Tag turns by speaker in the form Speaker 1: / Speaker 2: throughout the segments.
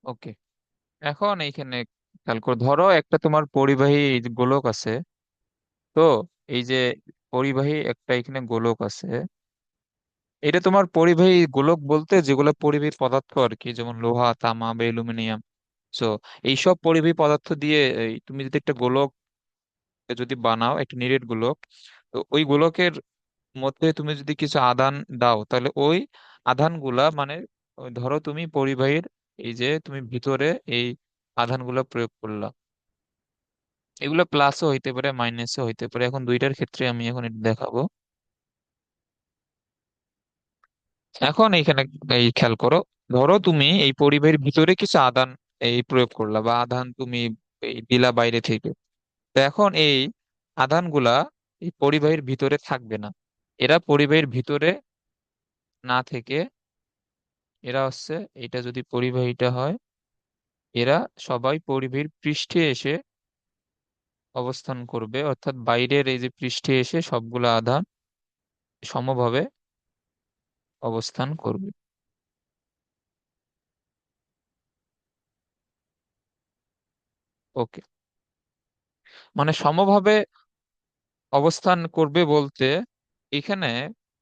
Speaker 1: ওকে, এখন এইখানে খেয়াল করো, ধরো একটা তোমার পরিবাহী এই যে গোলক আছে। তো এই যে পরিবাহী একটা এখানে গোলক আছে, এটা তোমার পরিবাহী গোলক বলতে যেগুলো পরিবাহী পদার্থ আর কি, যেমন লোহা, তামা বা অ্যালুমিনিয়াম। সো এইসব পরিবাহী পদার্থ দিয়ে তুমি যদি একটা গোলক যদি বানাও, একটা নিরেট গোলক, তো ওই গোলকের মধ্যে তুমি যদি কিছু আধান দাও, তাহলে ওই আধানগুলা মানে ওই ধরো তুমি পরিবাহীর এই যে তুমি ভিতরে এই আধানগুলা প্রয়োগ করলা, এগুলো প্লাসও হইতে পারে মাইনাসও হইতে পারে। এখন দুইটার ক্ষেত্রে আমি এখন এটা দেখাবো। এখন এইখানে এই খেয়াল করো, ধরো তুমি এই পরিবাহীর ভিতরে কিছু আধান এই প্রয়োগ করলা বা আধান তুমি এই দিলা বাইরে থেকে। তো এখন এই আধানগুলা এই পরিবাহীর ভিতরে থাকবে না, এরা পরিবাহীর ভিতরে না থেকে এরা হচ্ছে, এটা যদি পরিবাহীটা হয়, এরা সবাই পরিবাহীর পৃষ্ঠে এসে অবস্থান করবে, অর্থাৎ বাইরের এই যে পৃষ্ঠে এসে সবগুলো আধান সমভাবে অবস্থান করবে। ওকে, মানে সমভাবে অবস্থান করবে বলতে এখানে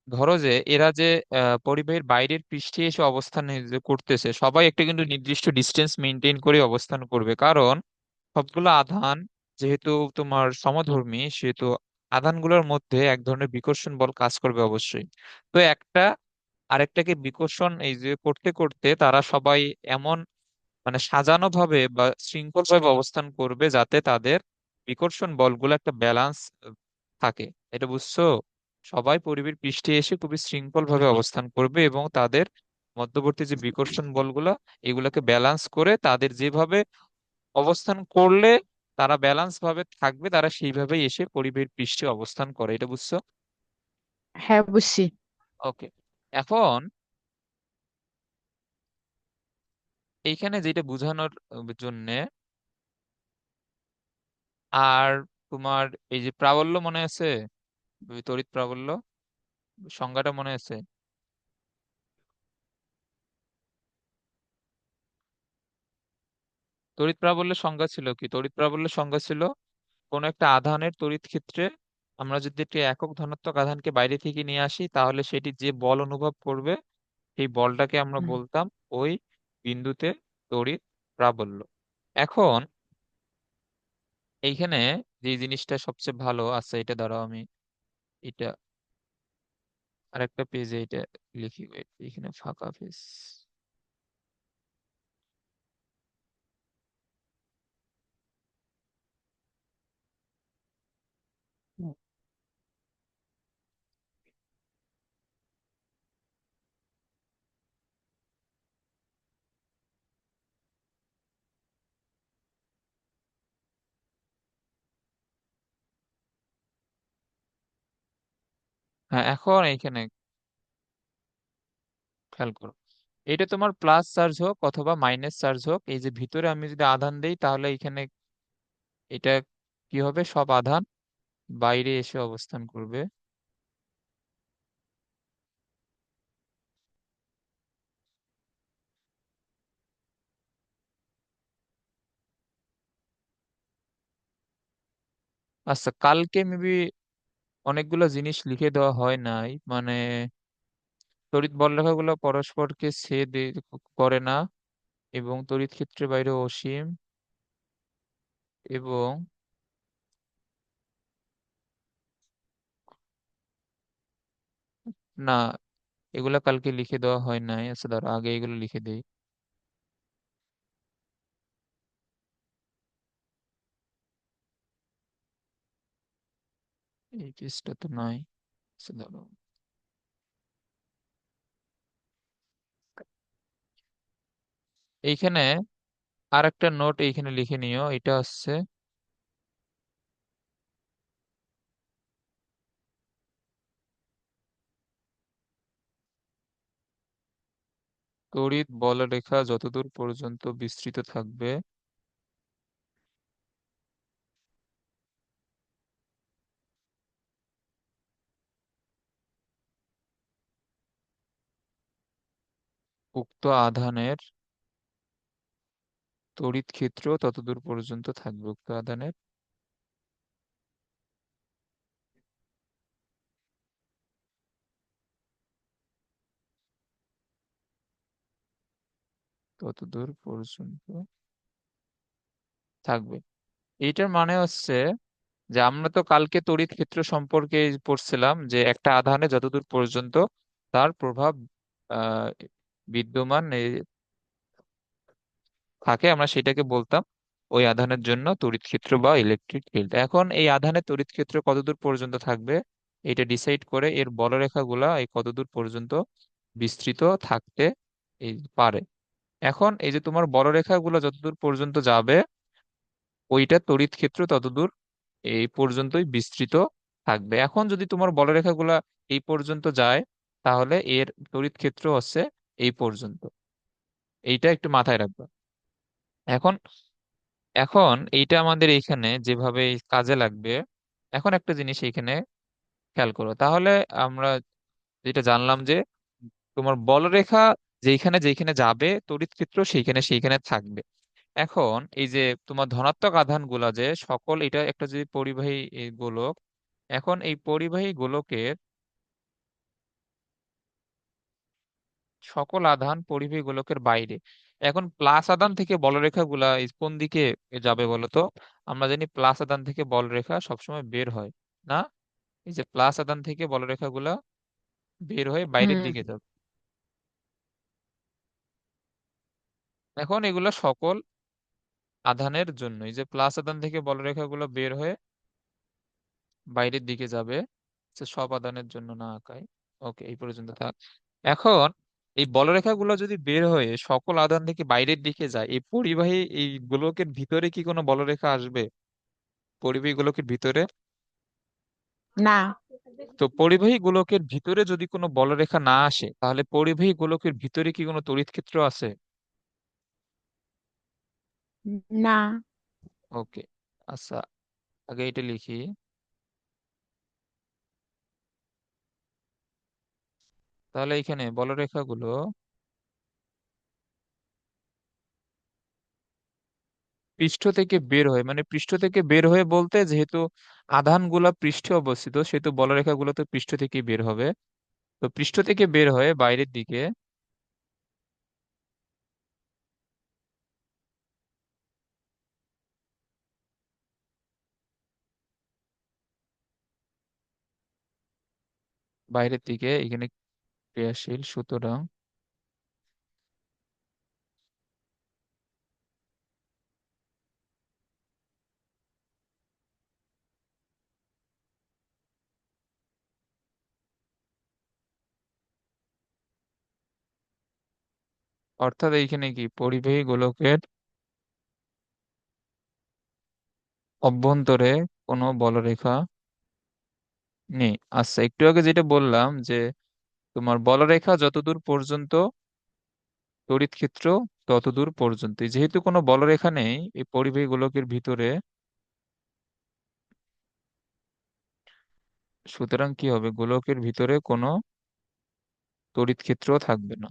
Speaker 1: ধরো যে এরা যে পরিবাহীর বাইরের পৃষ্ঠে এসে অবস্থান যে করতেছে, সবাই একটা কিন্তু নির্দিষ্ট ডিস্টেন্স মেনটেন করে অবস্থান করবে, কারণ সবগুলো আধান যেহেতু তোমার সমধর্মী, সেহেতু আধানগুলোর মধ্যে এক ধরনের বিকর্ষণ বল কাজ করবে অবশ্যই। তো একটা আরেকটাকে বিকর্ষণ এই যে করতে করতে তারা সবাই এমন মানে সাজানো ভাবে বা শৃঙ্খল ভাবে অবস্থান করবে যাতে তাদের বিকর্ষণ বলগুলো একটা ব্যালেন্স থাকে। এটা বুঝছো? সবাই পরিবের পৃষ্ঠে এসে খুবই শৃঙ্খল ভাবে অবস্থান করবে এবং তাদের মধ্যবর্তী যে বিকর্ষণ বলগুলা এগুলাকে ব্যালেন্স করে তাদের যেভাবে অবস্থান করলে তারা ব্যালেন্স ভাবে থাকবে, তারা সেইভাবেই এসে পরিবের পৃষ্ঠে অবস্থান করে। এটা বুঝছো?
Speaker 2: হ্যাঁ, বুঝছি।
Speaker 1: ওকে, এখন এইখানে যেটা বোঝানোর জন্য আর তোমার এই যে প্রাবল্য মনে আছে, ওই তড়িৎ প্রাবল্য সংজ্ঞাটা মনে আছে? তড়িৎ প্রাবল্যের সংজ্ঞা ছিল কি? তড়িৎ প্রাবল্যের সংজ্ঞা ছিল কোন একটা আধানের তড়িৎ ক্ষেত্রে আমরা যদি একটি একক ধনাত্মক আধানকে বাইরে থেকে নিয়ে আসি, তাহলে সেটি যে বল অনুভব করবে সেই বলটাকে আমরা
Speaker 2: হুম।
Speaker 1: বলতাম ওই বিন্দুতে তড়িৎ প্রাবল্য। এখন এইখানে যে জিনিসটা সবচেয়ে ভালো আছে, এটা দ্বারা আমি এটা আরেকটা পেজে এটা লিখি, wait, এখানে ফাঁকা পেজ। হ্যাঁ, এখন এইখানে খেয়াল করো, এটা তোমার প্লাস চার্জ হোক অথবা মাইনাস চার্জ হোক, এই যে ভিতরে আমি যদি আধান দেই তাহলে এখানে এটা কি হবে, সব আধান বাইরে এসে অবস্থান করবে। আচ্ছা, কালকে মেবি অনেকগুলো জিনিস লিখে দেওয়া হয় নাই, মানে তড়িৎ বলরেখাগুলো পরস্পরকে ছেদ করে না এবং তড়িৎ ক্ষেত্রের বাইরে অসীম, এবং না, এগুলা কালকে লিখে দেওয়া হয় নাই। আচ্ছা ধরো আগে এগুলো লিখে দেই। এই পেজটা তো নাই। আচ্ছা ধরো এইখানে আর একটা নোট এইখানে লিখে নিও, এটা হচ্ছে তড়িৎ বলরেখা যতদূর পর্যন্ত বিস্তৃত থাকবে উক্ত আধানের তড়িৎ ক্ষেত্র ততদূর পর্যন্ত থাকবে উক্ত আধানের, ততদূর পর্যন্ত থাকবে। এইটার মানে হচ্ছে যে আমরা তো কালকে তড়িৎ ক্ষেত্র সম্পর্কে পড়ছিলাম যে একটা আধানে যতদূর পর্যন্ত তার প্রভাব আহ বিদ্যমান থাকে, আমরা সেটাকে বলতাম ওই আধানের জন্য তড়িৎ ক্ষেত্র বা ইলেকট্রিক ফিল্ড। এখন এই আধানের তড়িৎ ক্ষেত্র কতদূর পর্যন্ত থাকবে এটা ডিসাইড করে এর বলরেখাগুলা এই কতদূর পর্যন্ত বিস্তৃত থাকতে এই পারে। এখন এই যে তোমার বলরেখাগুলো যতদূর পর্যন্ত যাবে ওইটা তড়িৎ ক্ষেত্র ততদূর এই পর্যন্তই বিস্তৃত থাকবে। এখন যদি তোমার বলরেখাগুলা এই পর্যন্ত যায় তাহলে এর তড়িৎ ক্ষেত্র হচ্ছে এই পর্যন্ত। এইটা একটু মাথায় রাখবে। এখন এখন এইটা আমাদের এইখানে যেভাবে কাজে লাগবে, এখন একটা জিনিস এইখানে খেয়াল করো তাহলে। আমরা যেটা জানলাম যে তোমার বলরেখা যেখানে যেখানে যাবে তড়িৎ ক্ষেত্র সেইখানে সেইখানে থাকবে। এখন এই যে তোমার ধনাত্মক আধান গুলা যে সকল, এটা একটা যে পরিবাহী এই গোলক, এখন এই পরিবাহী গোলকের সকল আধান পরিবাহী গোলকের বাইরে। এখন প্লাস আধান থেকে বলরেখা গুলা কোন দিকে যাবে বলো তো? আমরা জানি প্লাস আধান থেকে বলরেখা সবসময় বের হয়, না? এই যে প্লাস আধান থেকে বলরেখা গুলা বের হয়ে বাইরের
Speaker 2: হুম।
Speaker 1: দিকে যাবে। এখন এগুলা সকল আধানের জন্য, এই যে প্লাস আধান থেকে বলরেখা গুলো বের হয়ে বাইরের দিকে যাবে, সব আধানের জন্য না আঁকাই। ওকে, এই পর্যন্ত থাক। এখন এই বলরেখা গুলো যদি বের হয়ে সকল আধান থেকে বাইরের দিকে যায়, এই পরিবাহী এই গোলকের ভিতরে কি কোনো বলরেখা আসবে? পরিবাহী গোলকের ভিতরে?
Speaker 2: না।
Speaker 1: তো পরিবাহী গোলকের ভিতরে যদি কোনো বলরেখা না আসে তাহলে পরিবাহী গোলকের ভিতরে কি কোনো তড়িৎ ক্ষেত্র আছে?
Speaker 2: না।
Speaker 1: ওকে, আচ্ছা, আগে এটা লিখি। তাহলে এখানে বলরেখাগুলো পৃষ্ঠ থেকে বের হয়ে, মানে পৃষ্ঠ থেকে বের হয়ে বলতে যেহেতু আধানগুলা পৃষ্ঠে অবস্থিত সেহেতু বলরেখাগুলো তো পৃষ্ঠ থেকে বের হবে। তো পৃষ্ঠ থেকে বের হয়ে বাইরের দিকে, বাইরের দিকে এখানে ক্রিয়াশীল, সুতরাং অর্থাৎ এইখানে কি পরিবাহী গোলকের অভ্যন্তরে কোনো বলরেখা নেই। আচ্ছা, একটু আগে যেটা বললাম যে তোমার বলরেখা যতদূর পর্যন্ত তড়িৎ ক্ষেত্র ততদূর পর্যন্ত, যেহেতু কোনো বলরেখা নেই এই পরিবাহী গোলকের ভিতরে, সুতরাং কি হবে, গোলকের ভিতরে কোনো তড়িৎ ক্ষেত্র থাকবে না।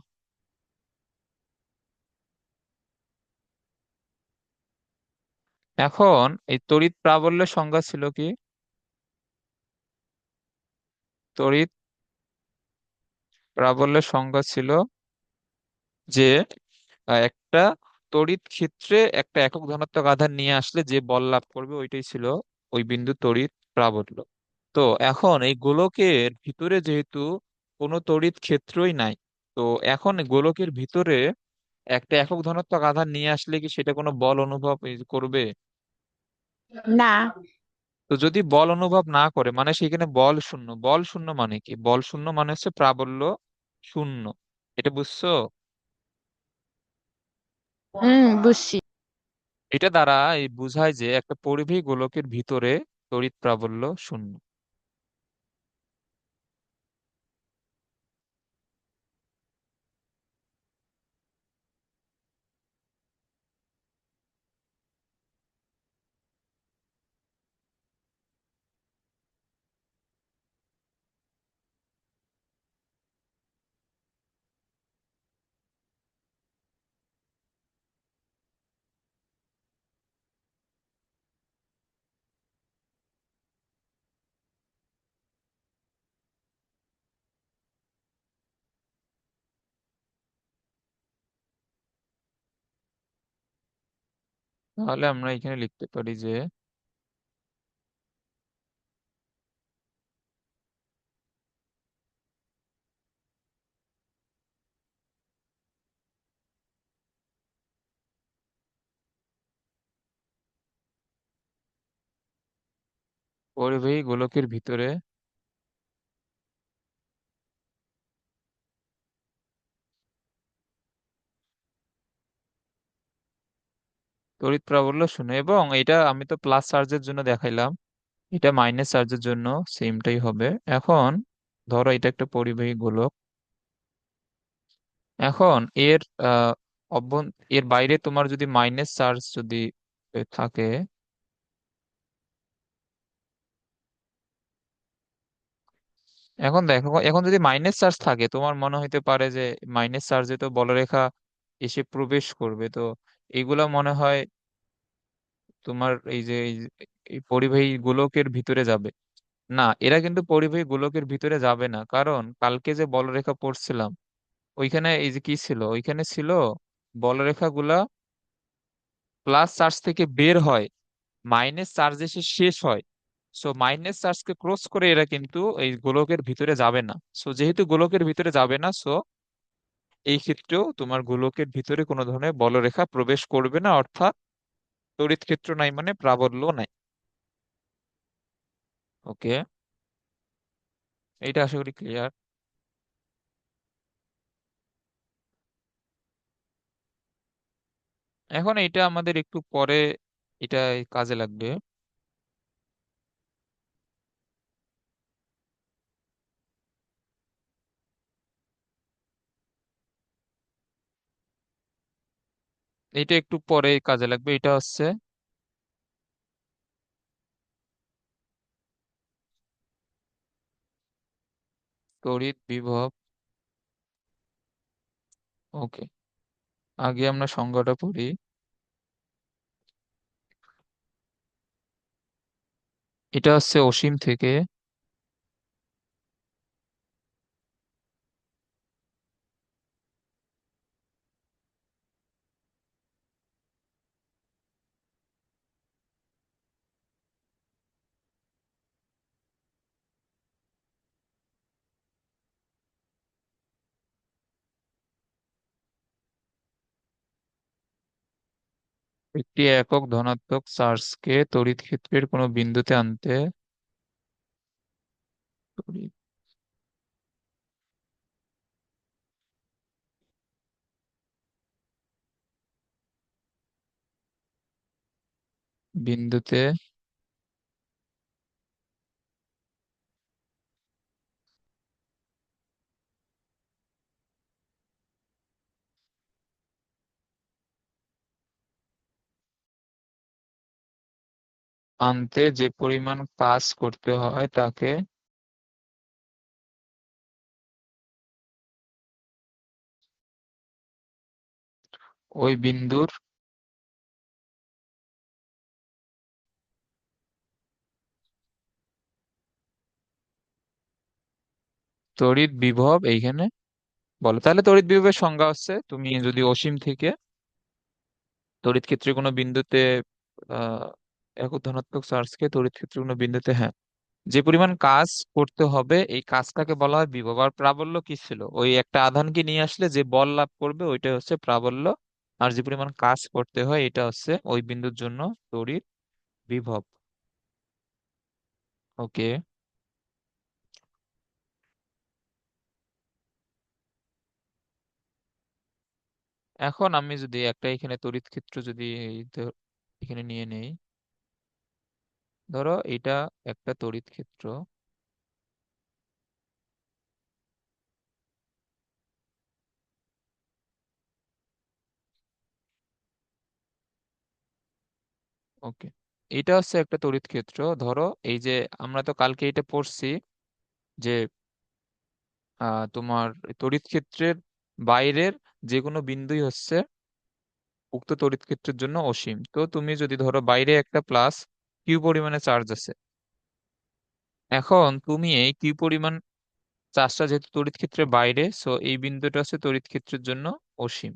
Speaker 1: এখন এই তড়িৎ প্রাবল্যের সংজ্ঞা ছিল কি? তড়িৎ প্রাবল্যের সংজ্ঞা ছিল যে একটা তড়িৎ ক্ষেত্রে একটা একক ধনাত্মক আধান নিয়ে আসলে যে বল লাভ করবে ওইটাই ছিল ওই বিন্দু তড়িৎ প্রাবল্য। তো এখন এই গোলকের ভিতরে যেহেতু কোনো তড়িৎ ক্ষেত্রই নাই, তো এখন গোলকের ভিতরে একটা একক ধনাত্মক আধান নিয়ে আসলে কি সেটা কোনো বল অনুভব করবে?
Speaker 2: না।
Speaker 1: তো যদি বল অনুভব না করে মানে সেখানে বল শূন্য। বল শূন্য মানে কি? বল শূন্য মানে হচ্ছে প্রাবল্য শূন্য। এটা বুঝছো?
Speaker 2: বুঝছি।
Speaker 1: এটা দ্বারা এই বোঝায় যে একটা পরিবাহী গোলকের ভিতরে তড়িৎ প্রাবল্য শূন্য। তাহলে আমরা এখানে লিখতে পারি যে পরিবাহী গোলকের ভিতরে তড়িৎ প্রাবল্য শূন্য, এবং এটা আমি তো প্লাস চার্জের জন্য দেখাইলাম, এটা মাইনাস চার্জের জন্য সেমটাই হবে। এখন ধরো এটা একটা পরিবাহী গোলক। এখন এর এর বাইরে তোমার যদি মাইনাস চার্জ যদি থাকে, এখন দেখো, এখন যদি মাইনাস চার্জ থাকে, তোমার মনে হইতে পারে যে মাইনাস চার্জে তো বলরেখা এসে প্রবেশ করবে, তো এগুলা মনে হয় তোমার এই পরিবাহী গোলকের ভিতরে যাবে। না, এরা কিন্তু পরিবাহী গোলকের ভিতরে যাবে না, কারণ কালকে যে বলরেখা পড়ছিলাম ওইখানে এই যে কি ছিল, ওইখানে ছিল বলরেখা গুলা প্লাস চার্জ থেকে বের হয়, মাইনাস চার্জ এসে শেষ হয়। সো মাইনাস চার্জকে ক্রস করে এরা কিন্তু এই গোলকের ভিতরে যাবে না। সো যেহেতু গোলকের ভিতরে যাবে না, সো এই ক্ষেত্রেও তোমার গোলকের ভিতরে কোনো ধরনের বলরেখা প্রবেশ করবে না, অর্থাৎ তড়িৎ ক্ষেত্র নাই মানে প্রাবল্য নাই। ওকে, এইটা আশা করি ক্লিয়ার। এখন এটা আমাদের একটু পরে এটা কাজে লাগবে। এটা একটু পরে কাজে লাগবে, এটা হচ্ছে তড়িৎ বিভব। ওকে, আগে আমরা সংজ্ঞাটা পড়ি। এটা হচ্ছে অসীম থেকে একটি একক ধনাত্মক চার্জকে তড়িৎ ক্ষেত্রের কোনো বিন্দুতে আনতে তড়িৎ বিন্দুতে আনতে যে পরিমাণ কাজ করতে হয় তাকে ওই বিন্দুর তড়িৎ বিভব এইখানে বলো। তাহলে তড়িৎ বিভবের সংজ্ঞা হচ্ছে, তুমি যদি অসীম থেকে তড়িৎ ক্ষেত্রে কোনো বিন্দুতে আহ একক ধনাত্মক চার্জকে তড়িৎ ক্ষেত্রে কোনো বিন্দুতে, হ্যাঁ, যে পরিমাণ কাজ করতে হবে এই কাজটাকে বলা হয় বিভব। আর প্রাবল্য কি ছিল, ওই একটা আধানকে নিয়ে আসলে যে বল লাভ করবে ওইটা হচ্ছে প্রাবল্য। আর যে পরিমাণ কাজ করতে হয় এটা হচ্ছে ওই বিন্দুর জন্য তড়িৎ বিভব। ওকে, এখন আমি যদি একটা এখানে তড়িৎ ক্ষেত্র যদি এখানে নিয়ে নেই, ধরো এটা একটা তড়িৎ ক্ষেত্র। ওকে, এটা হচ্ছে একটা তড়িৎ ক্ষেত্র। ধরো এই যে আমরা তো কালকে এটা পড়ছি যে তোমার তড়িৎ ক্ষেত্রের বাইরের যে কোনো বিন্দুই হচ্ছে উক্ত তড়িৎ ক্ষেত্রের জন্য অসীম। তো তুমি যদি ধরো বাইরে একটা প্লাস কিউ পরিমাণে চার্জ আছে, এখন তুমি এই কিউ পরিমাণ চার্জটা যেহেতু তড়িৎ ক্ষেত্রের বাইরে, সো এই বিন্দুটা হচ্ছে তড়িৎ ক্ষেত্রের জন্য অসীম।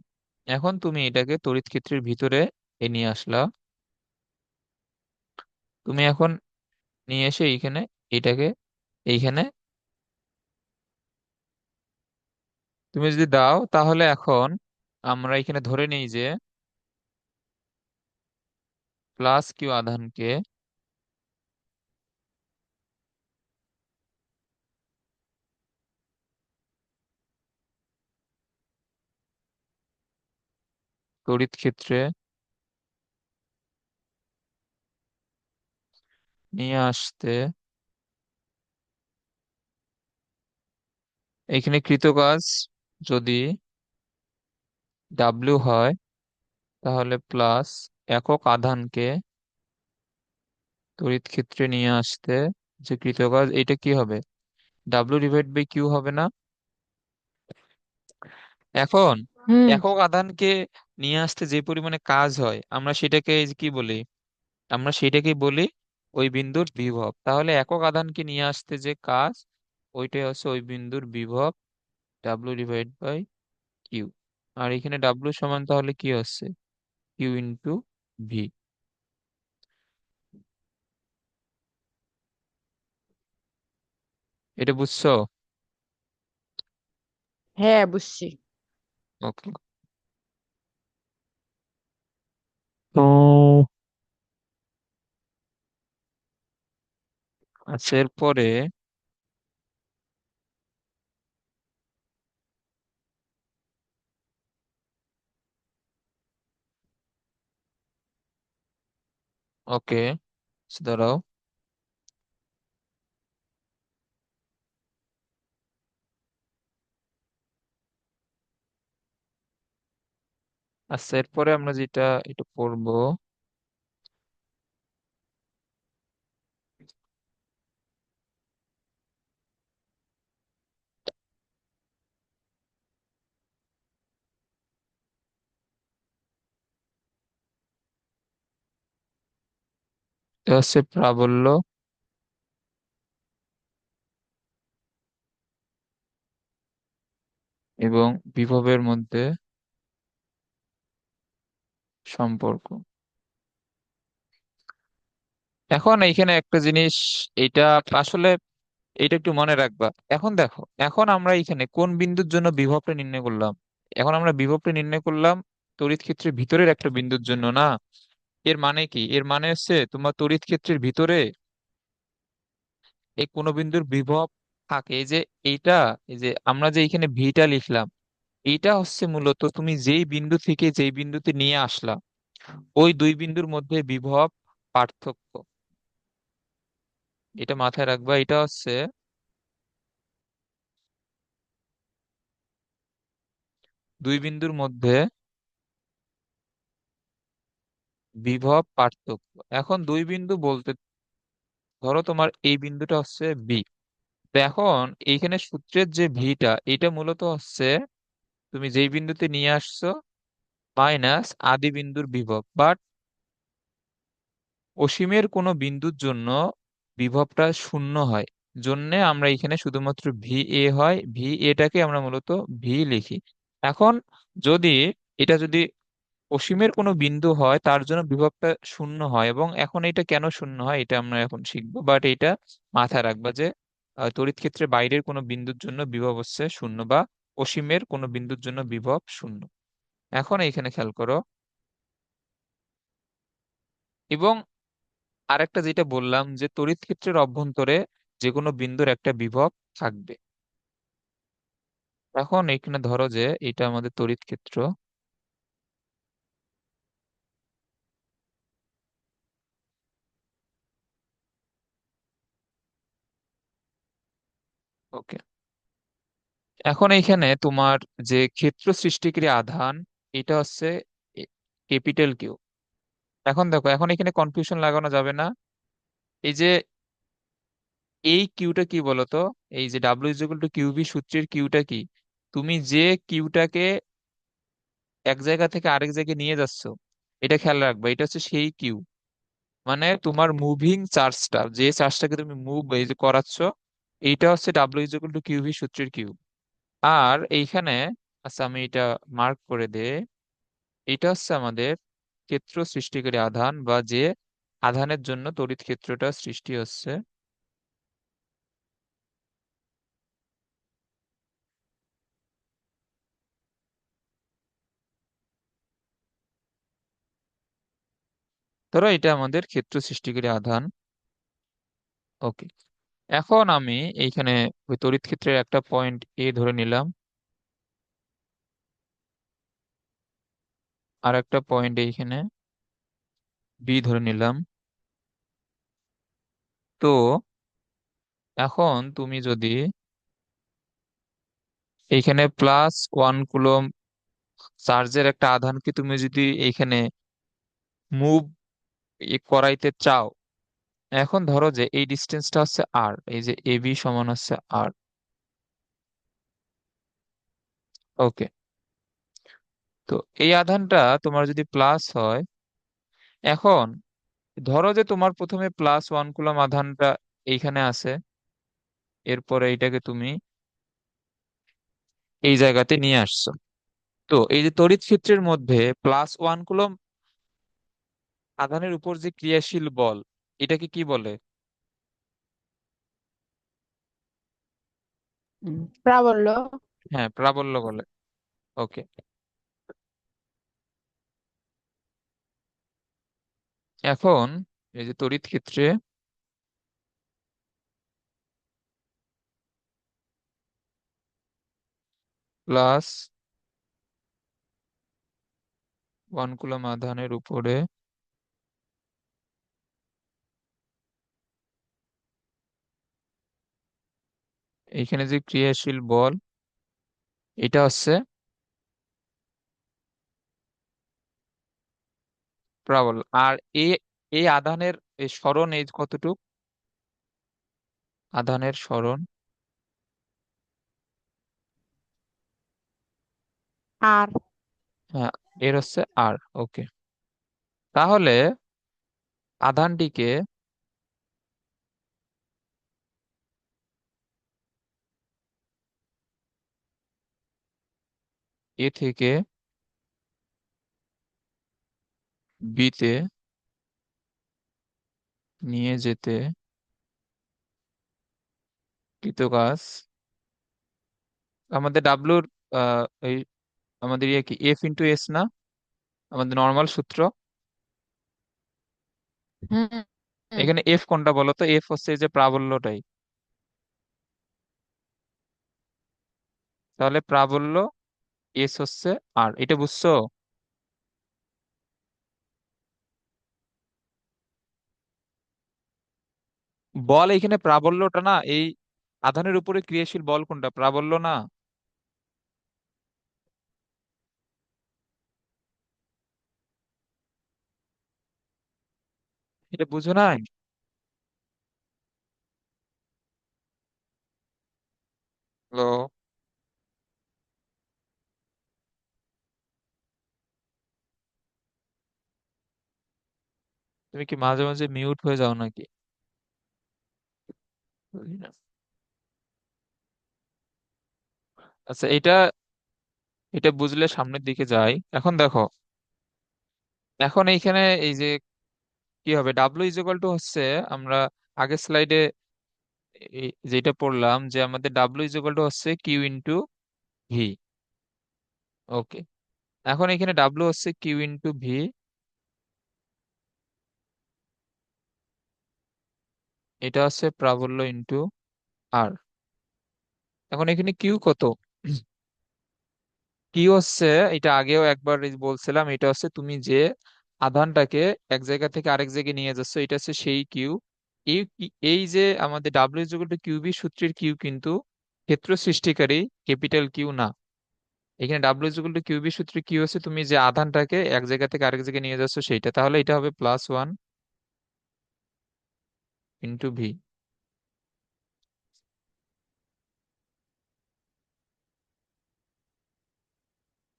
Speaker 1: এখন তুমি এটাকে তড়িৎ ক্ষেত্রের ভিতরে এ নিয়ে আসলা। তুমি এখন নিয়ে এসে এইখানে এটাকে এইখানে তুমি যদি দাও, তাহলে এখন আমরা এখানে ধরে নিই যে প্লাস কিউ আধানকে তড়িৎ ক্ষেত্রে নিয়ে আসতে এখানে কৃতকাজ যদি ডাব্লিউ হয়, তাহলে প্লাস একক আধানকে তড়িৎ ক্ষেত্রে নিয়ে আসতে যে কৃতকাজ, এটা কি হবে? ডাব্লিউ ডিভাইড বাই কিউ হবে না? এখন
Speaker 2: হুম।
Speaker 1: একক আধানকে নিয়ে আসতে যে পরিমাণে কাজ হয়, আমরা সেটাকে কি বলি? আমরা সেটাকে বলি ওই বিন্দুর বিভব। তাহলে একক আধানকে নিয়ে আসতে যে কাজ, ওইটাই হচ্ছে ওই বিন্দুর বিভব, ডাব্লিউ ডিভাইড বাই কিউ। আর এখানে ডাব্লিউ সমান তাহলে কি হচ্ছে? Q into V. এটা বুঝছো?
Speaker 2: হ্যাঁ, বুঝছি।
Speaker 1: ওকে। তো আচ্ছা, এরপরে ওকে, দাঁড়াও। আচ্ছা, এরপরে আমরা যেটা এটা পড়বো, এটা হচ্ছে প্রাবল্য এবং বিভবের মধ্যে সম্পর্ক। এখন এইখানে একটা জিনিস, এটা আসলে এটা একটু মনে রাখবা। এখন দেখো, এখন আমরা এখানে কোন বিন্দুর জন্য বিভবটা নির্ণয় করলাম? এখন আমরা বিভবটা নির্ণয় করলাম তড়িৎ ক্ষেত্রের ভিতরের একটা বিন্দুর জন্য, না? এর মানে কি? এর মানে হচ্ছে তোমার তড়িৎ ক্ষেত্রের ভিতরে এই কোনো বিন্দুর বিভব থাকে, এই যে এইটা, এই যে আমরা যে এখানে ভিটা লিখলাম, এইটা হচ্ছে মূলত তুমি যেই বিন্দু থেকে যেই বিন্দুতে নিয়ে আসলা, ওই দুই বিন্দুর মধ্যে বিভব পার্থক্য। এটা মাথায় রাখবা। এটা হচ্ছে দুই বিন্দুর মধ্যে বিভব পার্থক্য। এখন দুই বিন্দু বলতে ধরো তোমার এই বিন্দুটা হচ্ছে বি। তো এখন এইখানে সূত্রের যে ভিটা, এটা মূলত হচ্ছে তুমি যেই বিন্দুতে নিয়ে আসছো মাইনাস আদি বিন্দুর বিভব। বাট অসীমের কোনো বিন্দুর জন্য বিভবটা শূন্য হয়, জন্যে আমরা এখানে শুধুমাত্র ভি এ হয়, ভি এটাকে আমরা মূলত ভি লিখি। এখন যদি এটা যদি অসীমের কোনো বিন্দু হয়, তার জন্য বিভবটা শূন্য হয়। এবং এখন এটা কেন শূন্য হয় এটা আমরা এখন শিখবো, বাট এটা মাথায় রাখবা যে তড়িৎ ক্ষেত্রে বাইরের কোনো বিন্দুর জন্য বিভব হচ্ছে শূন্য, বা অসীমের কোনো বিন্দুর জন্য বিভব শূন্য। এখন এইখানে খেয়াল করো। এবং আরেকটা যেটা বললাম যে তড়িৎ ক্ষেত্রের অভ্যন্তরে যে কোনো বিন্দুর একটা বিভব থাকবে। এখন এখানে ধরো যে এটা আমাদের তড়িৎ ক্ষেত্র। ওকে। এখন এইখানে তোমার যে ক্ষেত্র সৃষ্টিকারী আধান, এটা হচ্ছে ক্যাপিটাল কিউ। এখন দেখো, এখন এখানে কনফিউশন লাগানো যাবে না। এই যে এই কিউটা কি বলতো? এই যে ডাব্লিউ ইজ ইকুয়াল টু কিউবি সূত্রের কিউটা কি? তুমি যে কিউটাকে এক জায়গা থেকে আরেক জায়গায় নিয়ে যাচ্ছ, এটা খেয়াল রাখবে, এটা হচ্ছে সেই কিউ। মানে তোমার মুভিং চার্জটা, যে চার্জটাকে তুমি মুভ এই যে করাচ্ছ, এইটা হচ্ছে ডাব্লিউ ইজ ইকুয়াল টু কিউবি সূত্রের কিউ। আর এইখানে, আচ্ছা আমি এটা মার্ক করে দে, এটা হচ্ছে আমাদের ক্ষেত্র সৃষ্টিকারী আধান, বা যে আধানের জন্য তড়িৎ ক্ষেত্রটা সৃষ্টি হচ্ছে। ধরো এটা আমাদের ক্ষেত্র সৃষ্টিকারী আধান। ওকে, এখন আমি এইখানে ওই তড়িৎ ক্ষেত্রের একটা পয়েন্ট এ ধরে নিলাম, আর একটা পয়েন্ট এইখানে বি ধরে নিলাম। তো এখন তুমি যদি এইখানে +1 কুলম চার্জের একটা আধানকে তুমি যদি এইখানে মুভ করাইতে চাও, এখন ধরো যে এই ডিস্টেন্সটা হচ্ছে আর, এই যে এবি সমান হচ্ছে আর। ওকে, তো এই আধানটা তোমার যদি প্লাস হয়, এখন ধরো যে তোমার প্রথমে +1 কুলম আধানটা এইখানে আছে, এরপরে এইটাকে তুমি এই জায়গাতে নিয়ে আসছো। তো এই যে তড়িৎ ক্ষেত্রের মধ্যে +1 কুলম আধানের উপর যে ক্রিয়াশীল বল, এটাকে কি বলে?
Speaker 2: প্রাবল্য।
Speaker 1: হ্যাঁ, প্রাবল্য বলে। ওকে, এখন এই যে তড়িৎ ক্ষেত্রে +1 কুলম আধানের উপরে এইখানে যে ক্রিয়াশীল বল, এটা হচ্ছে প্রাবল্য। আর এই এই আধানের এই সরণ এই কতটুক, আধানের সরণ,
Speaker 2: আর
Speaker 1: হ্যাঁ, এর হচ্ছে আর। ওকে, তাহলে আধানটিকে এ থেকে বি তে নিয়ে যেতে কৃত কাজ, আমাদের ডাব্লুর এই আমাদের ইয়ে কি F × S না, আমাদের নর্মাল সূত্র।
Speaker 2: হুম হুম,
Speaker 1: এখানে এফ কোনটা বলো তো? এফ হচ্ছে এই যে প্রাবল্যটাই। তাহলে প্রাবল্য এস হচ্ছে আর, এটা বুঝছো? বল এইখানে প্রাবল্যটা না, এই আধানের উপরে ক্রিয়াশীল বল কোনটা, প্রাবল্য না? এটা বুঝো নাই? হ্যালো, তুমি কি মাঝে মাঝে মিউট হয়ে যাও নাকি? বুঝি না। আচ্ছা, এটা এটা বুঝলে সামনের দিকে যাই। এখন দেখো, এখন এইখানে এই যে কি হবে, W হচ্ছে, আমরা আগের স্লাইডে যেটা পড়লাম যে আমাদের W হচ্ছে Q × V। ওকে, এখন এখানে W হচ্ছে Q × V, এটা হচ্ছে প্রাবল্য ইন্টু আর। এখন এখানে কিউ কত? কিউ হচ্ছে, এটা আগেও একবার এই বলছিলাম, এটা হচ্ছে তুমি যে আধানটাকে এক জায়গা থেকে আরেক জায়গায় নিয়ে যাচ্ছ, এটা হচ্ছে সেই কিউ। এই যে আমাদের W = QB সূত্রের কিউ কিন্তু ক্ষেত্র সৃষ্টিকারী ক্যাপিটাল কিউ না। এখানে W = QB সূত্রে কিউ হচ্ছে তুমি যে আধানটাকে এক জায়গা থেকে আরেক জায়গায় নিয়ে যাচ্ছ সেইটা, তাহলে এটা হবে +1 × V।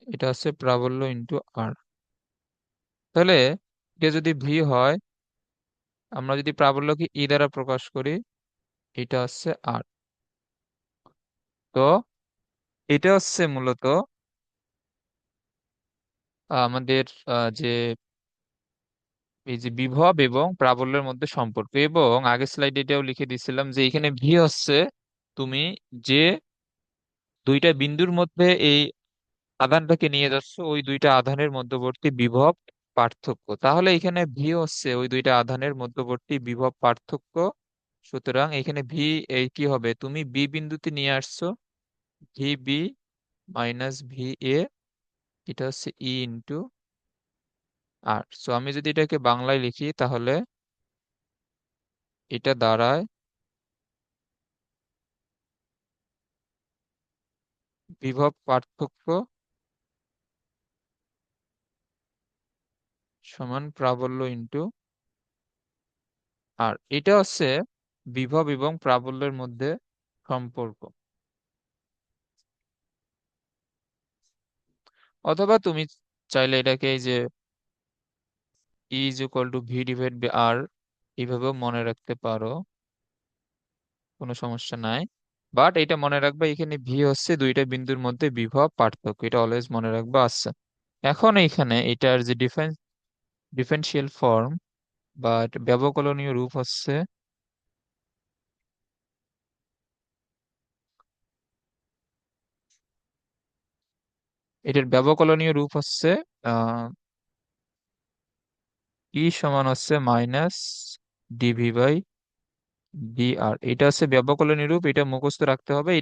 Speaker 1: এটা হচ্ছে প্রাবল্য ইন্টু আর। তাহলে এটা যদি ভি হয়, আমরা যদি প্রাবল্যকে ই দ্বারা প্রকাশ করি, এটা হচ্ছে আর। তো এটা হচ্ছে মূলত আমাদের যে এই যে বিভব এবং প্রাবল্যের মধ্যে সম্পর্ক, এবং আগের স্লাইডে এটাও লিখে দিছিলাম যে এখানে ভি হচ্ছে তুমি যে দুইটা বিন্দুর মধ্যে এই আধানটাকে নিয়ে যাচ্ছ, ওই দুইটা আধানের মধ্যবর্তী বিভব পার্থক্য। তাহলে এখানে ভি হচ্ছে ওই দুইটা আধানের মধ্যবর্তী বিভব পার্থক্য। সুতরাং এখানে ভি এই কি হবে, তুমি বি বিন্দুতে নিয়ে আসছো V B minus V A, এটা হচ্ছে ই ইন্টু আর। সো আমি যদি এটাকে বাংলায় লিখি তাহলে এটা দাঁড়ায় বিভব পার্থক্য সমান প্রাবল্য ইন্টু আর। এটা হচ্ছে বিভব এবং প্রাবল্যের মধ্যে সম্পর্ক। অথবা তুমি চাইলে এটাকে এই যে E is equal to V divide by R এইভাবেও মনে রাখতে পারো, কোনো সমস্যা নাই। বাট এটা মনে রাখবা, এখানে ভি হচ্ছে দুইটা বিন্দুর মধ্যে বিভব পার্থক্য, এটা অলওয়েজ মনে রাখবা। আচ্ছা, এখন এইখানে এটার যে ডিফারেন্সিয়াল ফর্ম বা ব্যবকলনীয় রূপ হচ্ছে, এটার ব্যবকলনীয় রূপ হচ্ছে আহ ই সমান হচ্ছে মাইনাস ডিভি বাই ডি আর। এটা হচ্ছে ব্যবকলনীয় রূপ, এটা মুখস্থ রাখতে হবে।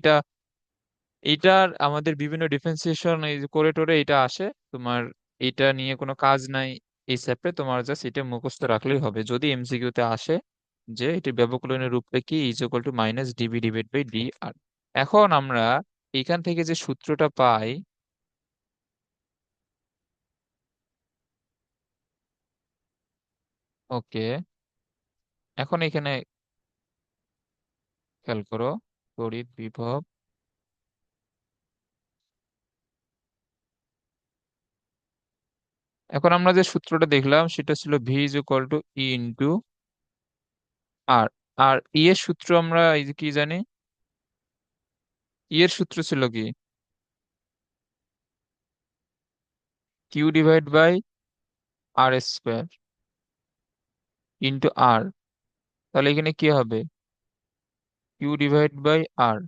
Speaker 1: এটার আমাদের বিভিন্ন ডিফারেন্সিয়েশন করে টোরে এটা আসে তোমার, এটা নিয়ে কোনো কাজ নাই এই চ্যাপ্টারে, তোমার জাস্ট এটা মুখস্থ রাখলেই হবে যদি এমসিকিউ তে আসে যে এটির ব্যবকলনের রূপটা কি, is equal to minus DV divide by D R. এখন আমরা এখান থেকে যে সূত্রটা পাই, ওকে, এখন এখানে খেয়াল করো, তড়িৎ বিভব, এখন আমরা যে সূত্রটা দেখলাম সেটা ছিল V is equal to E into R. আর ই এর সূত্র আমরা এই যে কি জানি, ই এর সূত্র ছিল কি, Q divide by R square into R. তাহলে এখানে কি হবে, Q divide by R,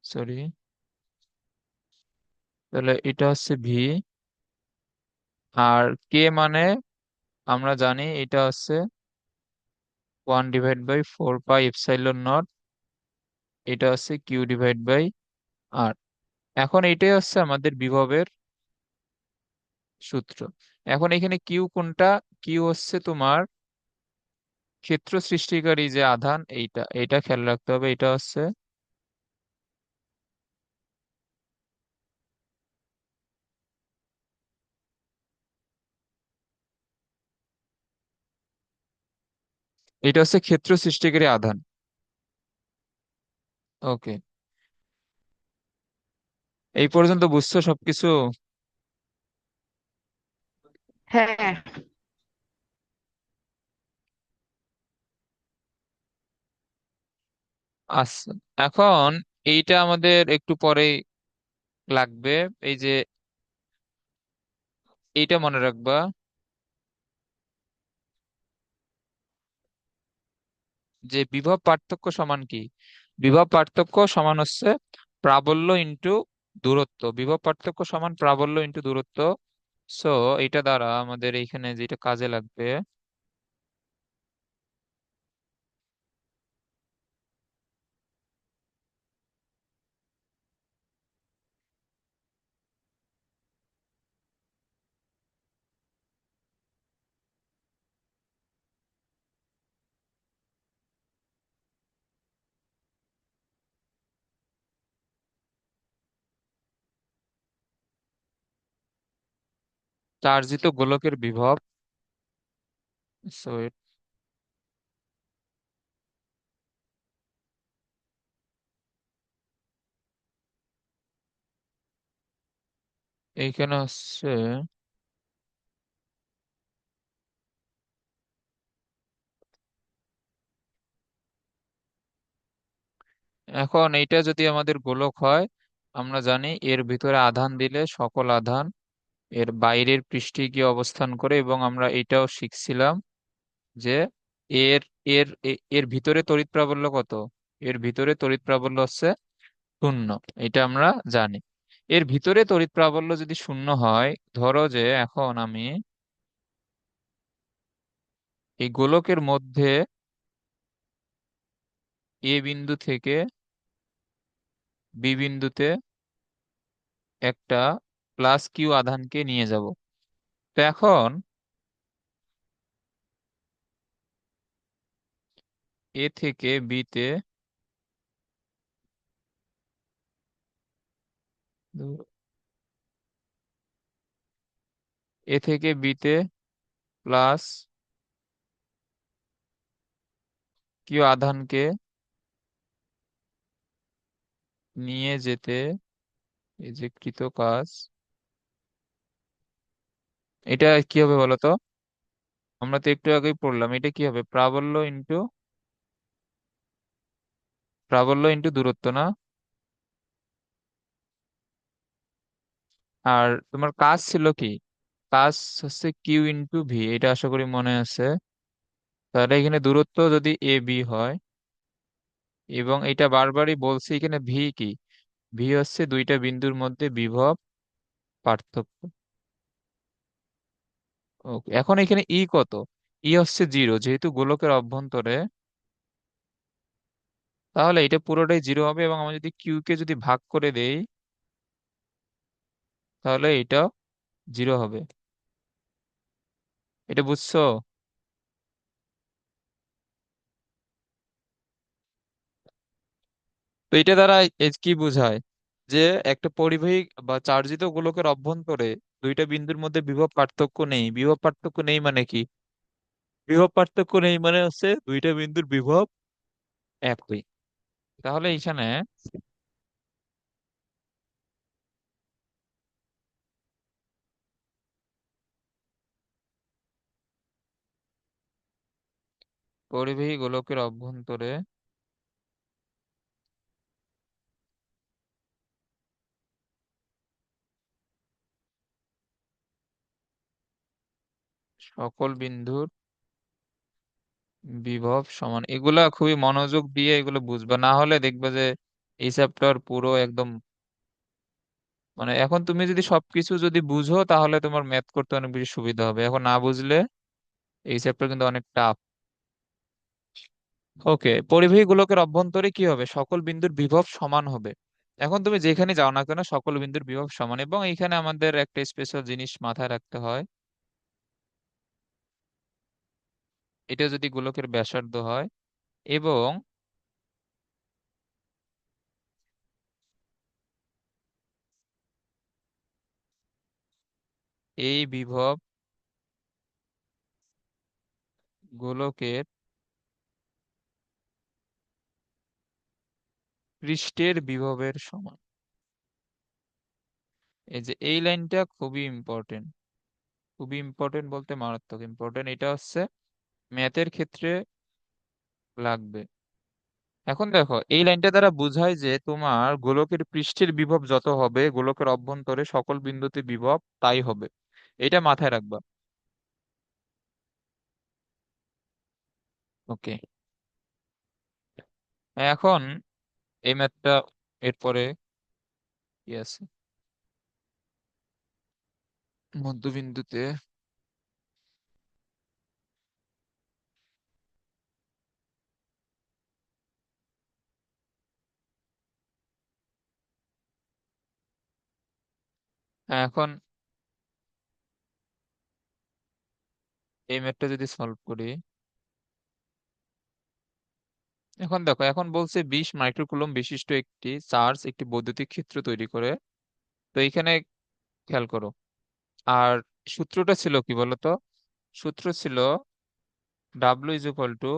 Speaker 1: sorry, তাহলে এটা হচ্ছে ভি। আর কে মানে আমরা জানি এটা হচ্ছে 1/4 পাই এপসাইলন নট, এটা হচ্ছে কিউ ডিভাইড বাই আর। এখন এটাই হচ্ছে আমাদের বিভবের সূত্র। এখন এখানে কিউ কোনটা, কিউ হচ্ছে তোমার ক্ষেত্র সৃষ্টিকারী যে আধান, এইটা এটা খেয়াল রাখতে হবে, এটা হচ্ছে, এটা হচ্ছে ক্ষেত্র সৃষ্টিকারী আধান। ওকে, এই পর্যন্ত বুঝছো সবকিছু?
Speaker 2: হ্যাঁ।
Speaker 1: আচ্ছা, এখন এইটা আমাদের একটু পরে লাগবে, এই যে এইটা মনে রাখবা যে বিভব পার্থক্য সমান কি, বিভব পার্থক্য সমান হচ্ছে প্রাবল্য ইন্টু দূরত্ব, বিভব পার্থক্য সমান প্রাবল্য ইন্টু দূরত্ব। সো এটা দ্বারা আমাদের এইখানে যেটা কাজে লাগবে, চার্জিত গোলকের বিভব। সো এইখানে হচ্ছে, এখন এইটা যদি আমাদের গোলক হয়, আমরা জানি এর ভিতরে আধান দিলে সকল আধান এর বাইরের পৃষ্ঠে গিয়ে অবস্থান করে, এবং আমরা এটাও শিখছিলাম যে এর এর ভিতরে তড়িৎ প্রাবল্য কত। এর ভিতরে তড়িৎ প্রাবল্য হচ্ছে শূন্য। এটা আমরা জানি। এর ভিতরে তড়িৎ প্রাবল্য যদি শূন্য হয়, ধরো যে এখন আমি এই গোলকের মধ্যে এ বিন্দু থেকে বি বিন্দুতে একটা প্লাস কিউ আধানকে নিয়ে যাব। তো এখন এ থেকে বিতে, এ থেকে বিতে প্লাস কিউ আধানকে নিয়ে যেতে, এই যে কৃত কাজ, এটা কি হবে বলো তো? আমরা তো একটু আগেই পড়লাম, এটা কি হবে? প্রাবল্য ইন্টু দূরত্ব না? আর তোমার কাজ ছিল কি? কাজ হচ্ছে কিউ ইন্টু ভি, এটা আশা করি মনে আছে। তাহলে এখানে দূরত্ব যদি এ বি হয়, এবং এটা বারবারই বলছি, এখানে ভি কি? ভি হচ্ছে দুইটা বিন্দুর মধ্যে বিভব পার্থক্য। ওকে, এখন এখানে ই কত? ই হচ্ছে জিরো, যেহেতু গোলকের অভ্যন্তরে। তাহলে এটা পুরোটাই জিরো হবে, এবং আমরা যদি কিউ কে যদি ভাগ করে দেই, তাহলে এটা জিরো হবে। এটা বুঝছো? তো এটা দ্বারা কি বোঝায়? যে একটা পরিবাহী বা চার্জিত গোলকের অভ্যন্তরে দুইটা বিন্দুর মধ্যে বিভব পার্থক্য নেই। বিভব পার্থক্য নেই মানে কি? বিভব পার্থক্য নেই মানে হচ্ছে দুইটা বিন্দুর বিভব একই। তাহলে এখানে পরিবাহী গোলকের অভ্যন্তরে সকল বিন্দুর বিভব সমান, এগুলা খুবই মনোযোগ দিয়ে এগুলো বুঝবা, না হলে দেখবে যে এই চ্যাপ্টার পুরো একদম, মানে এখন তুমি যদি সবকিছু যদি বুঝো তাহলে তোমার ম্যাথ করতে অনেক বেশি সুবিধা হবে। এখন না বুঝলে এই চ্যাপ্টার কিন্তু অনেক টাফ। ওকে, পরিবাহী গোলকের অভ্যন্তরে কি হবে? সকল বিন্দুর বিভব সমান হবে। এখন তুমি যেখানে যাও না কেন সকল বিন্দুর বিভব সমান, এবং এখানে আমাদের একটা স্পেশাল জিনিস মাথায় রাখতে হয়। এটা যদি গোলকের ব্যাসার্ধ হয়, এবং এই বিভব গোলকের পৃষ্ঠের বিভবের সমান। এই যে এই লাইনটা খুবই ইম্পর্টেন্ট। খুবই ইম্পর্টেন্ট বলতে মারাত্মক ইম্পর্টেন্ট, এটা হচ্ছে ম্যাথের ক্ষেত্রে লাগবে। এখন দেখো, এই লাইনটা দ্বারা বোঝায় যে তোমার গোলকের পৃষ্ঠের বিভব যত হবে, গোলকের অভ্যন্তরে সকল বিন্দুতে বিভব তাই হবে। এটা মাথায় রাখবা। ওকে, এখন এই ম্যাথটা এরপরে কি আছে? মধ্যবিন্দুতে এখন এই ম্যাথটা যদি সলভ করি, এখন দেখো, এখন বলছে 20 মাইক্রোকুলম বিশিষ্ট একটি চার্জ একটি বৈদ্যুতিক ক্ষেত্র তৈরি করে। তো এইখানে খেয়াল করো। আর সূত্রটা ছিল কি বলতো? সূত্র ছিল W is equal to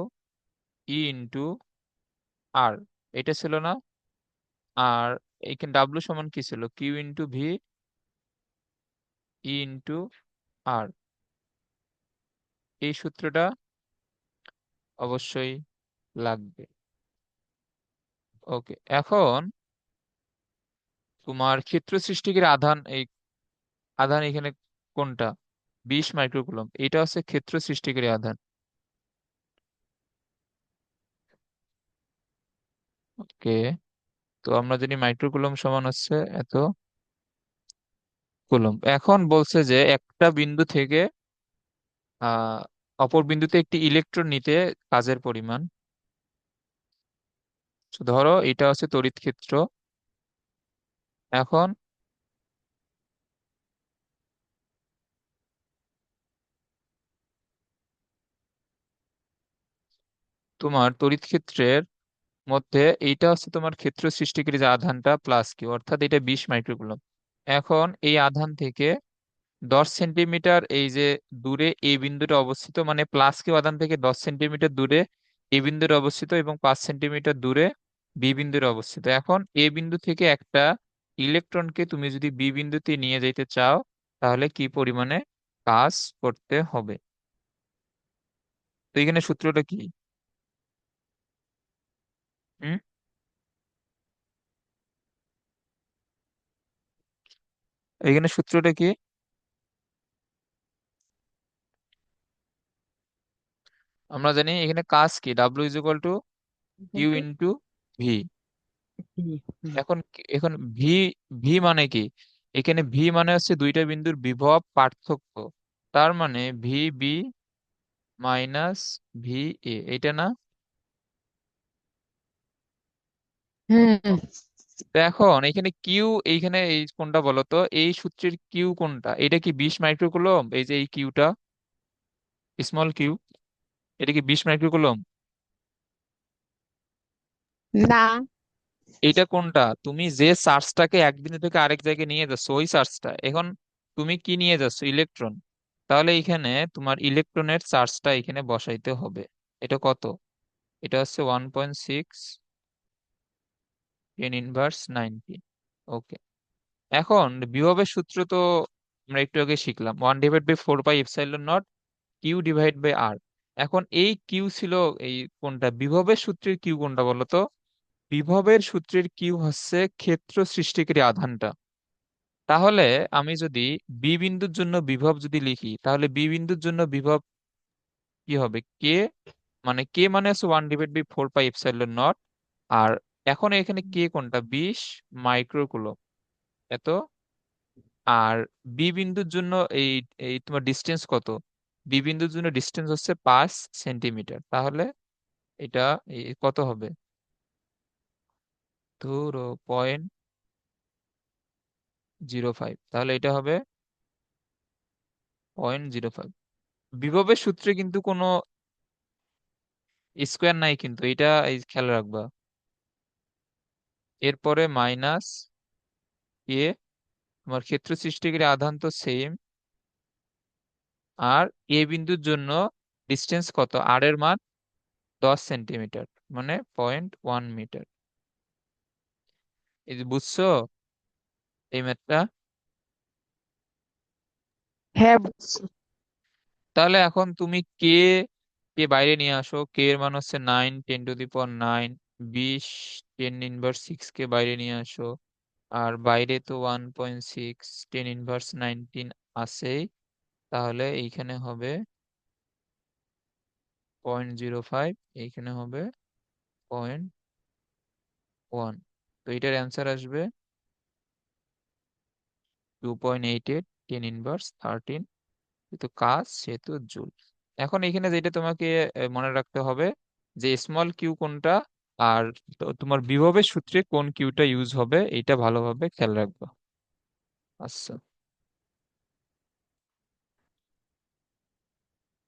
Speaker 1: E into R, এটা ছিল না? আর এইখানে ডাব্লিউ সমান কি ছিল? Q into V E into R. এই সূত্রটা অবশ্যই লাগবে। ওকে, এখন তোমার ক্ষেত্র সৃষ্টিকারী আধান, আধান এখানে কোনটা? 20 মাইক্রোকুলম, এটা হচ্ছে ক্ষেত্র সৃষ্টিকারী আধান। ওকে, তো আমরা জানি মাইক্রোকুলম সমান হচ্ছে এত কুলম্ব। এখন বলছে যে একটা বিন্দু থেকে আহ অপর বিন্দুতে একটি ইলেকট্রন নিতে কাজের পরিমাণ। তো ধরো এটা হচ্ছে তড়িৎ ক্ষেত্র। এখন তোমার তড়িৎ ক্ষেত্রের মধ্যে এইটা হচ্ছে তোমার ক্ষেত্র সৃষ্টিকারী যে আধানটা প্লাস কিউ, অর্থাৎ এটা 20 মাইক্রোকুলম। এখন এই আধান থেকে 10 সেন্টিমিটার এই যে দূরে এই বিন্দুটা অবস্থিত, মানে প্লাস কিউ আধান থেকে 10 সেন্টিমিটার দূরে এ বিন্দুটা অবস্থিত এবং 5 সেন্টিমিটার দূরে বি বিন্দুর অবস্থিত। এখন এ বিন্দু থেকে একটা ইলেকট্রনকে তুমি যদি বি বিন্দুতে নিয়ে যেতে চাও, তাহলে কি পরিমাণে কাজ করতে হবে? তো এখানে সূত্রটা কি? হুম, এখানে সূত্রটা কি? আমরা জানি এখানে কাজ কি, W is equal to Q
Speaker 2: কিন্তু
Speaker 1: ইন্টু ভি।
Speaker 2: হুম।
Speaker 1: এখন এখন ভি, ভি মানে কি? এখানে ভি মানে হচ্ছে দুইটা বিন্দুর বিভব পার্থক্য। তার মানে V B minus V A, এটা না?
Speaker 2: হুম।
Speaker 1: তো এখন এখানে কিউ, এইখানে এই কোনটা বলো তো, এই সূত্রের কিউ কোনটা? এটা কি 20 মাইক্রোকুলম? এই যে এই কিউটা, স্মল কিউ, এটা কি 20 মাইক্রোকুলম?
Speaker 2: না।
Speaker 1: এইটা কোনটা? তুমি যে চার্জটাকে এক বিন্দু থেকে আরেক জায়গায় নিয়ে যাচ্ছ ওই চার্জটা। এখন তুমি কি নিয়ে যাচ্ছ? ইলেকট্রন। তাহলে এখানে তোমার ইলেকট্রনের চার্জটা এখানে বসাইতে হবে। এটা কত? এটা হচ্ছে 1.6 10⁻90। ওকে, এখন বিভবের সূত্র তো আমরা একটু আগে শিখলাম, 1/4 pi epsilon naught Q divide by R. এখন এই কিউ ছিল এই কোনটা? বিভবের সূত্রের কিউ কোনটা বলো তো? বিভবের সূত্রের কিউ হচ্ছে ক্ষেত্র সৃষ্টিকারী আধানটা। তাহলে আমি যদি বি বিন্দুর জন্য বিভব যদি লিখি, তাহলে বি বিন্দুর জন্য বিভব কি হবে? কে, মানে কে মানে হচ্ছে 1/4 পাই এপসাইলন নট। আর এখন এখানে কে কোনটা? 20 মাইক্রোকুলম এত। আর বি বিন্দুর জন্য এই এই তোমার ডিস্টেন্স কত? বি বিন্দুর জন্য ডিস্টেন্স হচ্ছে 5 সেন্টিমিটার। তাহলে এটা কত হবে? ধরো 0.05, তাহলে এটা হবে 0.05। বিভবের সূত্রে কিন্তু কোনো স্কোয়ার নাই, কিন্তু এটা এই খেয়াল রাখবা। এরপরে মাইনাস কে, তোমার ক্ষেত্র সৃষ্টিকারী আধান তো সেম। আর এ বিন্দুর জন্য ডিস্টেন্স কত? আর এর মান 10 সেন্টিমিটার, মানে 0.1 মিটার। এই যে বুঝছো এই ম্যাথটা?
Speaker 2: হ্যাঁ, বুঝছি।
Speaker 1: তাহলে এখন তুমি কে, কে বাইরে নিয়ে আসো। কে এর মান হচ্ছে 9 10⁻৯। 20 10⁻6 কে বাইরে নিয়ে আসো। আর বাইরে তো 1.6 10⁻19 আছেই। তাহলে এইখানে হবে 0.05, এইখানে হবে 0.1। তো এটার অ্যান্সার আসবে 2.88 10⁻13। যেহেতু কাজ সেহেতু জুল। এখন এখানে যেটা তোমাকে মনে রাখতে হবে যে স্মল কিউ কোনটা, আর তোমার বিভবের সূত্রে কোন কিউটা ইউজ হবে, এটা ভালোভাবে খেয়াল রাখবা। আচ্ছা।